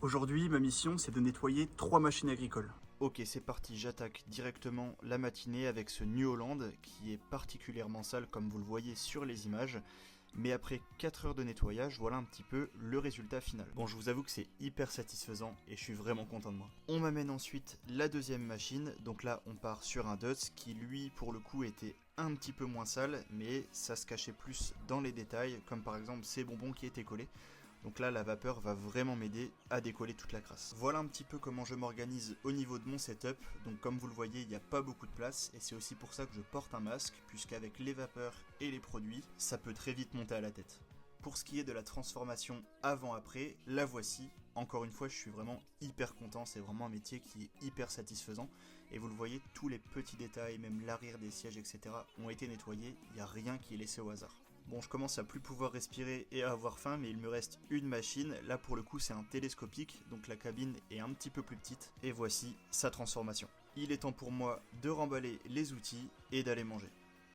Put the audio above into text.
Aujourd'hui, ma mission, c'est de nettoyer 3 machines agricoles. Ok, c'est parti, j'attaque directement la matinée avec ce New Holland qui est particulièrement sale comme vous le voyez sur les images. Mais après 4 heures de nettoyage, voilà un petit peu le résultat final. Bon, je vous avoue que c'est hyper satisfaisant et je suis vraiment content de moi. On m'amène ensuite la deuxième machine, donc là on part sur un Dutz qui lui pour le coup était un petit peu moins sale, mais ça se cachait plus dans les détails, comme par exemple ces bonbons qui étaient collés. Donc là, la vapeur va vraiment m'aider à décoller toute la crasse. Voilà un petit peu comment je m'organise au niveau de mon setup. Donc comme vous le voyez, il n'y a pas beaucoup de place et c'est aussi pour ça que je porte un masque, puisqu'avec les vapeurs et les produits, ça peut très vite monter à la tête. Pour ce qui est de la transformation avant-après, la voici. Encore une fois, je suis vraiment hyper content, c'est vraiment un métier qui est hyper satisfaisant. Et vous le voyez, tous les petits détails, même l'arrière des sièges, etc. ont été nettoyés, il n'y a rien qui est laissé au hasard. Bon, je commence à plus pouvoir respirer et à avoir faim, mais il me reste une machine. Là, pour le coup, c'est un télescopique, donc la cabine est un petit peu plus petite. Et voici sa transformation. Il est temps pour moi de remballer les outils et d'aller manger.